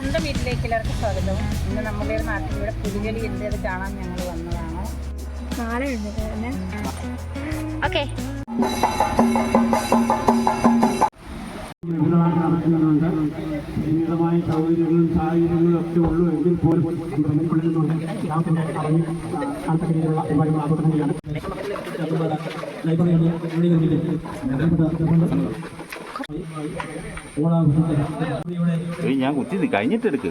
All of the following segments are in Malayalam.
സ്വന്തം വീട്ടിലേക്ക് എല്ലാവർക്കും സ്വാഗതം. ഇന്ന് നമ്മുടെ നാട്ടിലൂടെ പുലികളി എന്ത് കാണാൻ ഞങ്ങൾ വന്നതാണ്. ഓക്കെ, പരിമിതമായ സൗകര്യങ്ങളും സാഹചര്യങ്ങളും ഒക്കെ ഉള്ളൂ എങ്കിൽ പോലും ഞാൻ കുത്തി കഴിഞ്ഞിട്ടെടുക്ക്.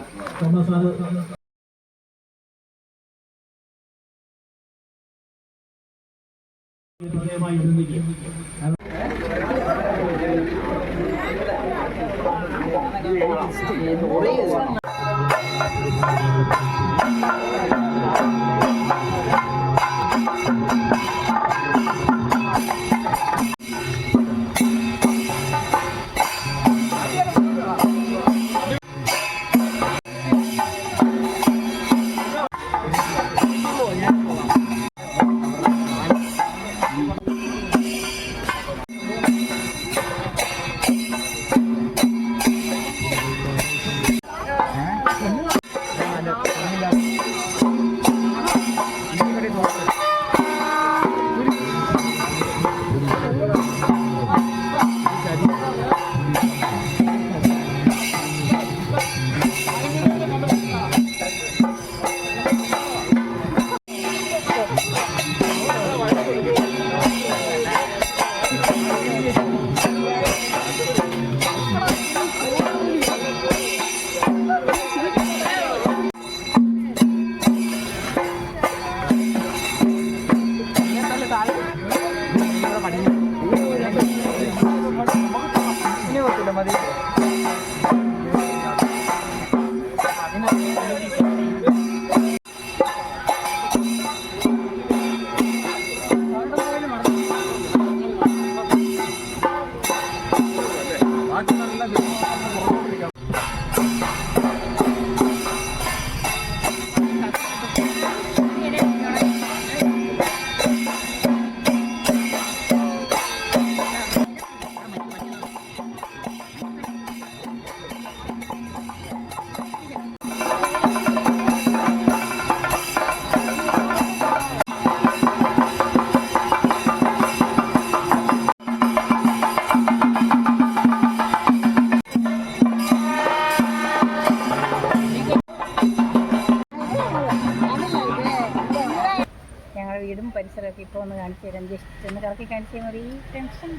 വീടും പരിസരമൊക്കെ ഇപ്പോൾ ഒന്ന് കാണിച്ചു തരാം. ജസ്റ്റ് ഒന്ന് കറക്കി കാണിച്ചു തരുന്നത് ഈ ടെൻഷൻ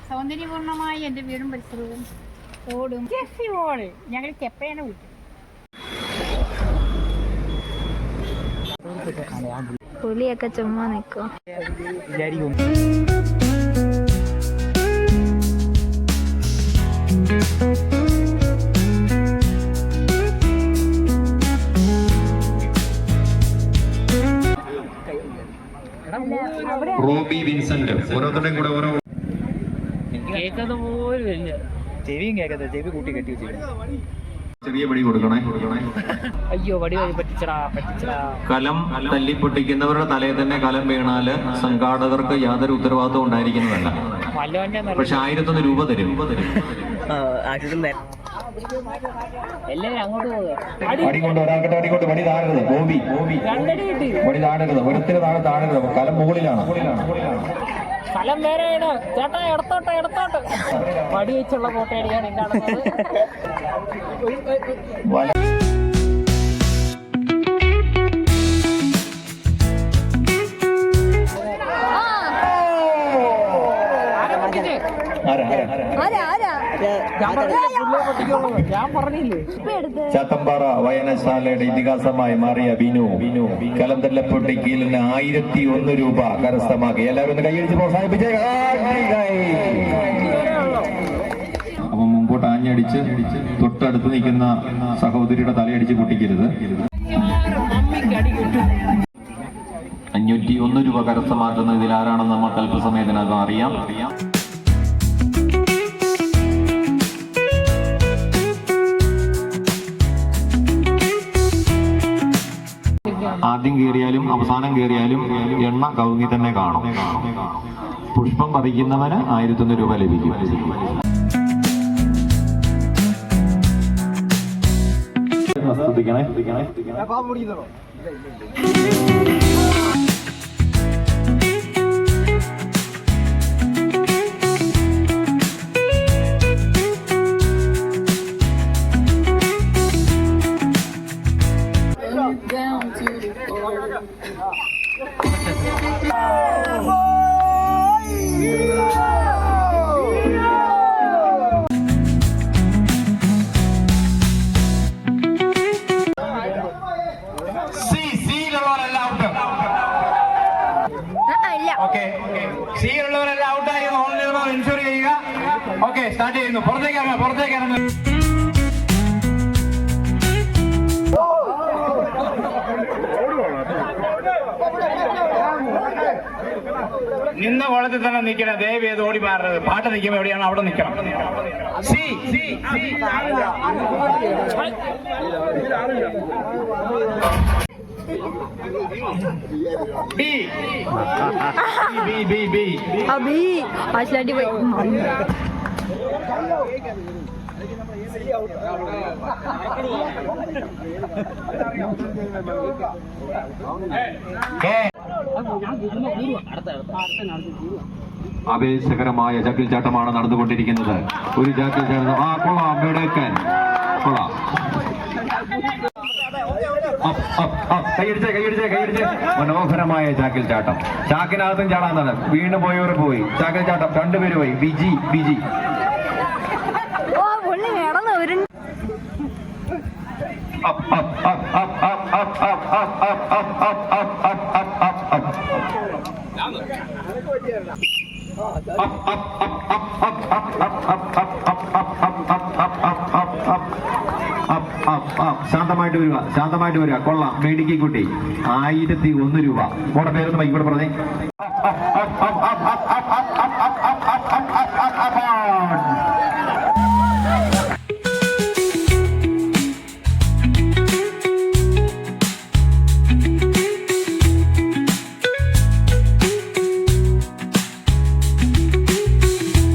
സൗന്ദര്യപൂർണ്ണമായി എൻ്റെ വീടും പരിസരവും റോഡും ജെസ്സി മോള് ഞങ്ങൾ ചെപ്പയാണ് വിളിക്കും. പുലിയൊക്കെ ചുമ്മാ നിൽക്കും. റോബി വിൻസെന്റ് ഓരോരുത്തരുടെയും കൂടെ ഓരോ കേൾക്കുന്നത് പോലും ഇല്ല. ചെവിയും കേൾക്കത്തില്ല, ചെവി കൂട്ടി കെട്ടി വെച്ചിരിക്കുന്നു. ചെറിയ പടി കൊടുക്കണേ. അയ്യോ, വടി പറ്റിച്ചടാ. കലം തല്ലിപ്പൊട്ടിക്കുന്നവരുടെ തലയിൽ തന്നെ കലം വീണാല് സംഘാടകർക്ക് യാതൊരു ഉത്തരവാദിത്വം ഉണ്ടായിരിക്കുന്നതല്ല. പക്ഷെ 1001 രൂപ തരും. എല്ലാരും അങ്ങോട്ട് അടികൊണ്ട് ഒരാൾക്കട്ടെ അടികൊണ്ട് വടി താഴരുത്. ബോബി വടി താഴരുത്. ഒരുത്തിന് താഴരുത്. കലം മുകളിലാണ്. സ്ഥലം വേറെയാണ് ചേട്ടാ. എടുത്തോട്ട് വടി വെച്ചുള്ള ഫോട്ടോയാണ് ഉണ്ടാകുന്നത്. ചാത്തമ്പാറ വയനശാലയുടെ ഇതിഹാസമായി മാറിയ ബിനു കലം തല്ലപ്പൊട്ടിക്കലിന് 1001 രൂപ കരസ്ഥമാക്കി. എല്ലാവരും ഒന്ന് കൈയടിച്ച് പ്രോത്സാഹിപ്പിച്ചേ. അപ്പൊ മുമ്പോട്ട് ആഞ്ഞടിച്ച് തൊട്ടടുത്ത് നിൽക്കുന്ന സഹോദരിയുടെ തലയടിച്ച് പൊട്ടിക്കരുത്. 501 രൂപ കരസ്ഥമാക്കുന്ന ഇതിൽ ആരാണെന്ന് നമുക്ക് അല്പസമയത്തിനകം അറിയാം. ആദ്യം കയറിയാലും അവസാനം കയറിയാലും എണ്ണ കവുങ്ങി തന്നെ കാണും. പുഷ്പം പറിക്കുന്നവന് 1001 രൂപ ലഭിക്കും. ശ്രദ്ധിക്കണേ. സിയിലുള്ളവരെല്ലാം ഔട്ടായി ഓൺലൈൻ ഇൻഷുർ ചെയ്യുക. ഓക്കെ, സ്റ്റാർട്ട് ചെയ്യുന്നു. പുറത്തേക്ക് ഇറങ്ങും. നിന്ന കോളത്തിൽ തന്നെ നിൽക്കണം. ദയവ് ചെയ്ത് ഓടി മാറരുത്. പാട്ട് നിൽക്കുമ്പോൾ എവിടെയാണ് അവിടെ നിൽക്കണം. അബി ആശലാണ്ടി പോയി. ആവേശകരമായ ജാക്കിൽ ചാട്ടമാണ് നടന്നുകൊണ്ടിരിക്കുന്നത്. ഒരു ജാക്കിൽ ചാട്ടം. കൊള്ളാം, മെടുക്കൻ, കൊള്ളാം. കൈയടിച്ച്. മനോഹരമായ ചാക്കിൽ ചാട്ടം. ചാക്കിനകത്തും ചാടാൻ തന്നെ. വീണ് പോയവർ പോയി. ചാക്കിൽ ചാട്ടം 2 പേര് പോയി. ബിജി ശാന്തമായിട്ട് വരിക. കൊള്ളാം, മേടിക്കി കുട്ടി. 1001 രൂപ. മോടെ പേരൊന്ന് ബൈക്ക് കൂടെ പറഞ്ഞേ.